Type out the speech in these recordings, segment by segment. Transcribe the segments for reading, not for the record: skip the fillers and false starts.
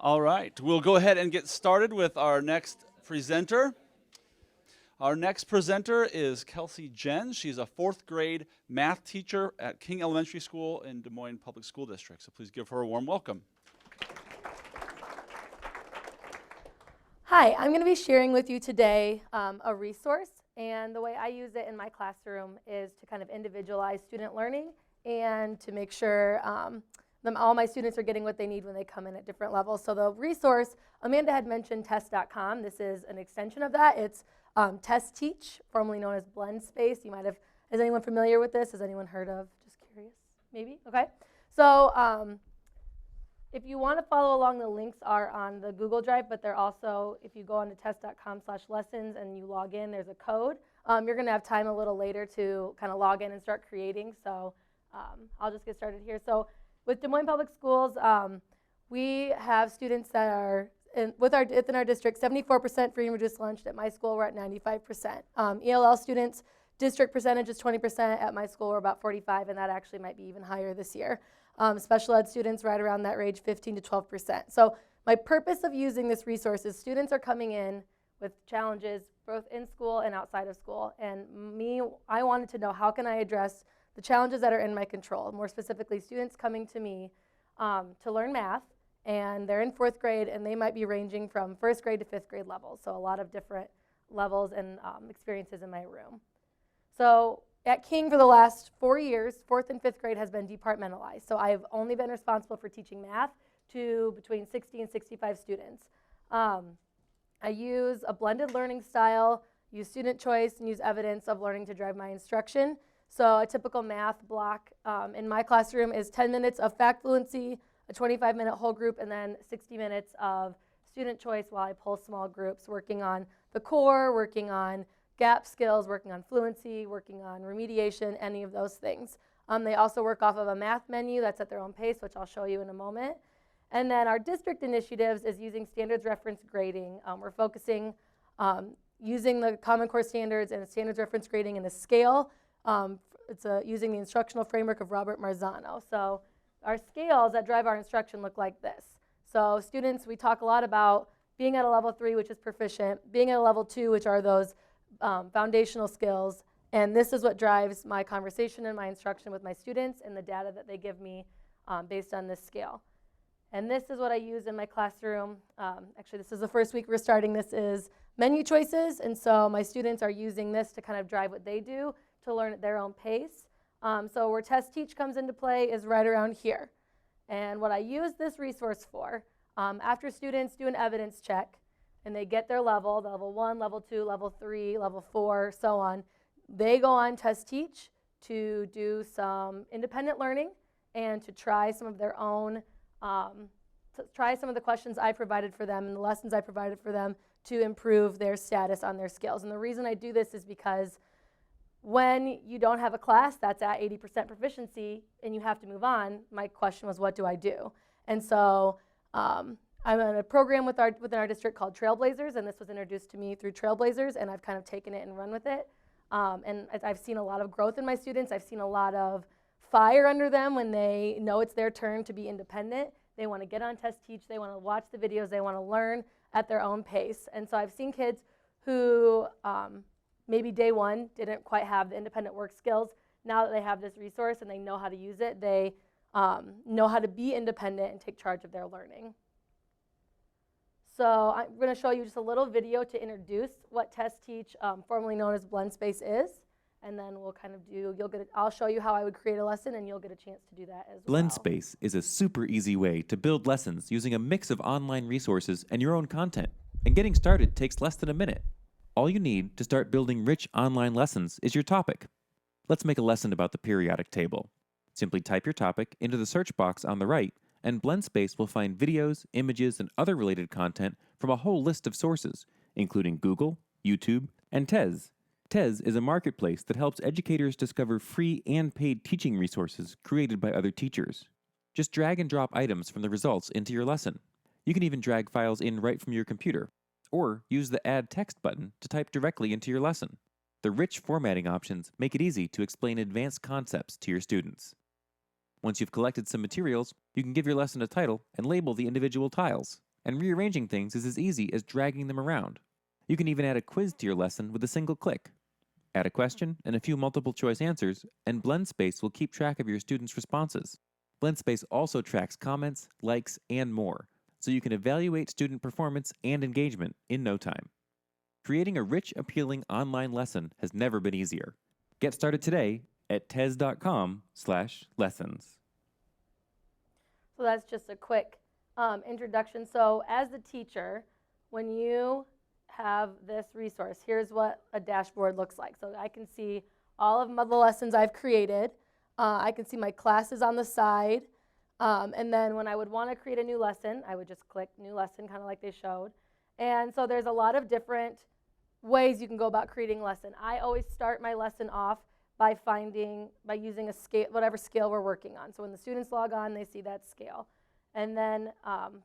All right, we'll go ahead and get started with our next presenter. Our next presenter is Kelsey Jenn. She's a 4th grade math teacher at King Elementary School in Des Moines Public School District. So please give her a warm welcome. Hi, I'm going to be sharing with you today a resource, and the way I use it in my classroom is to kind of individualize student learning and to make sure all my students are getting what they need when they come in at different levels. So the resource, Amanda had mentioned TES.com. This is an extension of that. It's TES Teach, formerly known as Blendspace. You might have, is anyone familiar with this? Has anyone heard of? Just curious, maybe? Okay. So if you want to follow along, the links are on the Google Drive, but they're also, if you go on to TES.com/lessons and you log in, there's a code. You're going to have time a little later to kind of log in and start creating. So I'll just get started here. So with Des Moines Public Schools, we have students that are within our district, 74% free and reduced lunch. At my school, we're at 95%. ELL students, district percentage is 20%. At my school, we're about 45%, and that actually might be even higher this year. Special ed students right around that range, 15 to 12%. So my purpose of using this resource is students are coming in with challenges both in school and outside of school. And I wanted to know, how can I address the challenges that are in my control? More specifically, students coming to me to learn math, and they're in 4th grade, and they might be ranging from 1st grade to 5th grade levels. So a lot of different levels and experiences in my room. So at King, for the last 4 years, 4th and 5th grade has been departmentalized. So I've only been responsible for teaching math to between 60 and 65 students. I use a blended learning style, use student choice, and use evidence of learning to drive my instruction. So a typical math block in my classroom is 10 minutes of fact fluency, a 25-minute whole group, and then 60 minutes of student choice while I pull small groups, working on the core, working on gap skills, working on fluency, working on remediation, any of those things. They also work off of a math menu that's at their own pace, which I'll show you in a moment. And then our district initiatives is using standards reference grading. We're focusing using the Common Core standards and standards reference grading in a scale. It's using the instructional framework of Robert Marzano. So our scales that drive our instruction look like this. So students, we talk a lot about being at a level 3, which is proficient, being at a level 2, which are those foundational skills, and this is what drives my conversation and my instruction with my students and the data that they give me based on this scale. And this is what I use in my classroom. Actually, this is the first week we're starting. This is menu choices, and so my students are using this to kind of drive what they do to learn at their own pace. So where TES Teach comes into play is right around here. And what I use this resource for, after students do an evidence check, and they get their level 1, level 2, level 3, level 4, so on. They go on TES Teach to do some independent learning and to try some of their own, try some of the questions I provided for them and the lessons I provided for them to improve their status on their skills. And the reason I do this is because when you don't have a class that's at 80% proficiency and you have to move on, my question was, what do I do? And so I'm in a program within our district called Trailblazers, and this was introduced to me through Trailblazers, and I've kind of taken it and run with it. And I've seen a lot of growth in my students. I've seen a lot of fire under them when they know it's their turn to be independent. They want to get on TES Teach. They want to watch the videos. They want to learn at their own pace. And so I've seen kids who maybe day 1 didn't quite have the independent work skills. Now that they have this resource and they know how to use it, they know how to be independent and take charge of their learning. So I'm going to show you just a little video to introduce what TES Teach, formerly known as Blendspace, is, and then we'll kind of I'll show you how I would create a lesson, and you'll get a chance to do that as well. Blendspace is a super easy way to build lessons using a mix of online resources and your own content, and getting started takes less than a minute. All you need to start building rich online lessons is your topic. Let's make a lesson about the periodic table. Simply type your topic into the search box on the right, and Blendspace will find videos, images, and other related content from a whole list of sources, including Google, YouTube, and TES. TES is a marketplace that helps educators discover free and paid teaching resources created by other teachers. Just drag and drop items from the results into your lesson. You can even drag files in right from your computer, or use the Add Text button to type directly into your lesson. The rich formatting options make it easy to explain advanced concepts to your students. Once you've collected some materials, you can give your lesson a title and label the individual tiles. And rearranging things is as easy as dragging them around. You can even add a quiz to your lesson with a single click. Add a question and a few multiple choice answers, and Blendspace will keep track of your students' responses. Blendspace also tracks comments, likes, and more, so you can evaluate student performance and engagement in no time. Creating a rich, appealing online lesson has never been easier. Get started today at tes.com/lessons. So that's just a quick introduction. So as the teacher, when you have this resource, here's what a dashboard looks like. So I can see all of the lessons I've created. I can see my classes on the side. And then when I would want to create a new lesson, I would just click new lesson, kind of like they showed. And so there's a lot of different ways you can go about creating a lesson. I always start my lesson off by using a scale, whatever scale we're working on. So when the students log on, they see that scale. And then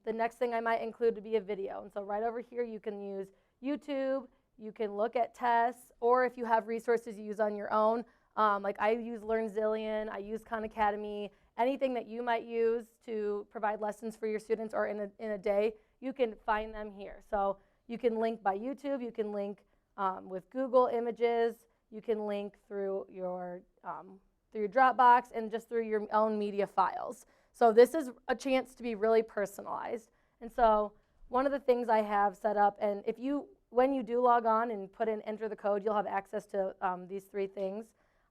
the next thing I might include would be a video. And so right over here, you can use YouTube, you can look at tests, or if you have resources you use on your own, like I use LearnZillion, I use Khan Academy, anything that you might use to provide lessons for your students or in a day, you can find them here. So you can link by YouTube, you can link with Google Images, you can link through your Dropbox and just through your own media files. So this is a chance to be really personalized. And so one of the things I have set up, and when you do log on and enter the code, you'll have access to these three things.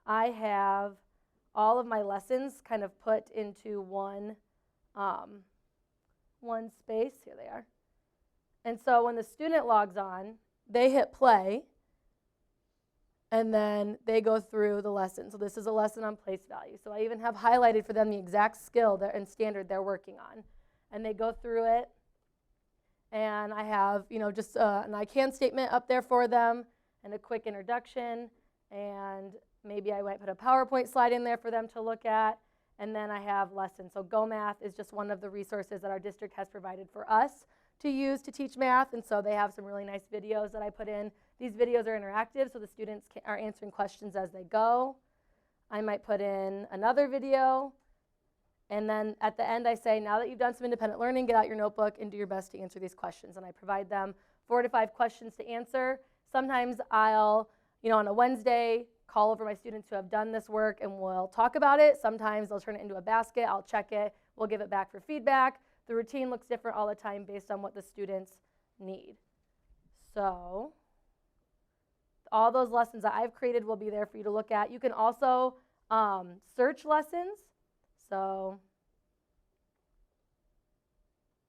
I have all of my lessons kind of put into one space. Here they are. And so when the student logs on, they hit play, and then they go through the lesson. So this is a lesson on place value. So I even have highlighted for them the exact skill and standard they're working on. And they go through it. And I have, just an I can statement up there for them and a quick introduction. And maybe I might put a PowerPoint slide in there for them to look at. And then I have lessons. So Go Math is just one of the resources that our district has provided for us to use to teach math. And so they have some really nice videos that I put in. These videos are interactive, so the students are answering questions as they go. I might put in another video. And then at the end, I say, now that you've done some independent learning, get out your notebook and do your best to answer these questions. And I provide them 4 to 5 questions to answer. Sometimes I'll, on a Wednesday, call over my students who have done this work and we'll talk about it. Sometimes they'll turn it into a basket. I'll check it. We'll give it back for feedback. The routine looks different all the time based on what the students need. So all those lessons that I've created will be there for you to look at. You can also search lessons. So,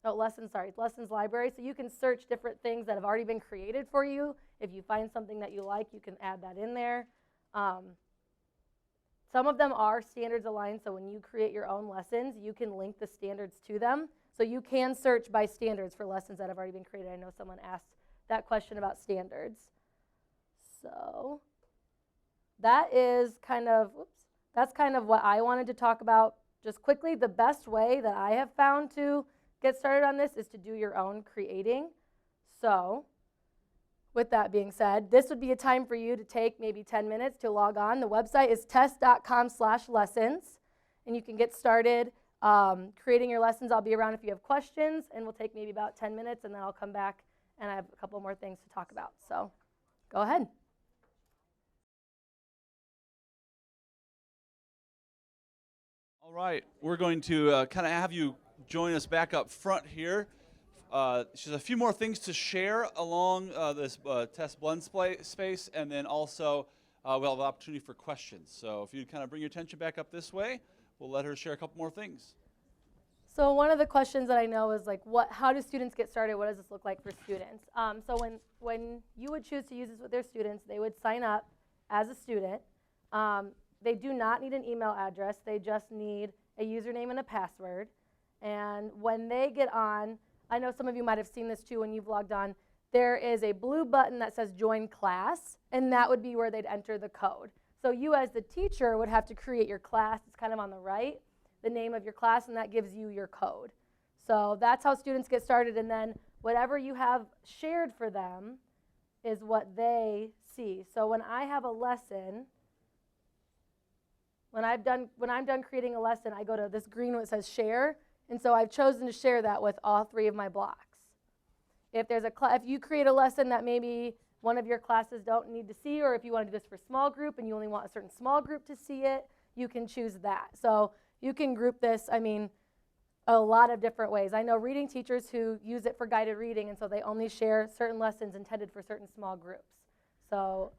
lessons library. So you can search different things that have already been created for you. If you find something that you like, you can add that in there. Some of them are standards aligned, so when you create your own lessons, you can link the standards to them. So you can search by standards for lessons that have already been created. I know someone asked that question about standards. So that is that's kind of what I wanted to talk about just quickly. The best way that I have found to get started on this is to do your own creating. So with that being said, this would be a time for you to take maybe 10 minutes to log on. The website is tes.com/lessons, and you can get started creating your lessons. I'll be around if you have questions, and we'll take maybe about 10 minutes, and then I'll come back, and I have a couple more things to talk about. So go ahead. All right, we're going to kind of have you join us back up front here. She's a few more things to share along this TES Blendspace, and then also we'll have an opportunity for questions. So if you kind of bring your attention back up this way, we'll let her share a couple more things. So one of the questions that I know is like, how do students get started? What does this look like for students? So when you would choose to use this with their students, they would sign up as a student. They do not need an email address. They just need a username and a password. And when they get on, I know some of you might have seen this too when you've logged on, there is a blue button that says join class, and that would be where they'd enter the code. So you as the teacher would have to create your class. It's kind of on the right, the name of your class, and that gives you your code. So that's how students get started, and then whatever you have shared for them is what they see. So when I have a lesson, when I'm done creating a lesson, I go to this green one that says share, and so I've chosen to share that with all 3 of my blocks. if there's if you create a lesson that maybe one of your classes don't need to see, or if you want to do this for small group and you only want a certain small group to see it, you can choose that. So you can group this, I mean, a lot of different ways. I know reading teachers who use it for guided reading, and so they only share certain lessons intended for certain small groups. So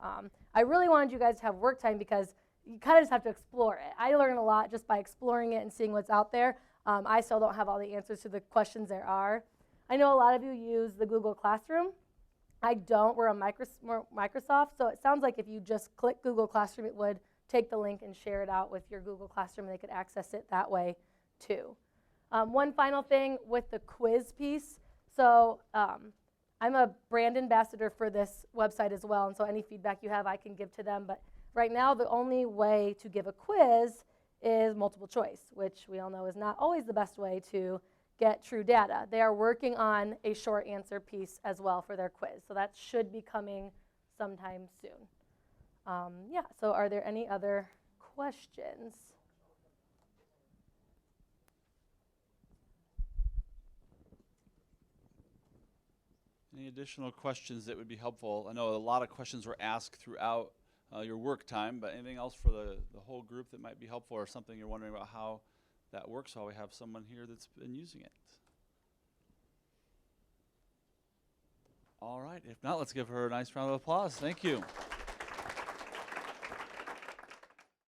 I really wanted you guys to have work time because you kind of just have to explore it. I learned a lot just by exploring it and seeing what's out there. I still don't have all the answers to the questions there are. I know a lot of you use the Google Classroom. I don't. We're on Microsoft, so it sounds like if you just click Google Classroom, it would take the link and share it out with your Google Classroom, and they could access it that way too. One final thing with the quiz piece. So I'm a brand ambassador for this website as well, and so any feedback you have I can give to them. But right now the only way to give a quiz is multiple choice, which we all know is not always the best way to get true data. They are working on a short answer piece as well for their quiz, so that should be coming sometime soon. Yeah, so are there any other questions? Any additional questions that would be helpful? I know a lot of questions were asked throughout your work time, but anything else for the whole group that might be helpful, or something you're wondering about how that works while we have someone here that's been using it? All right, if not, let's give her a nice round of applause. Thank you.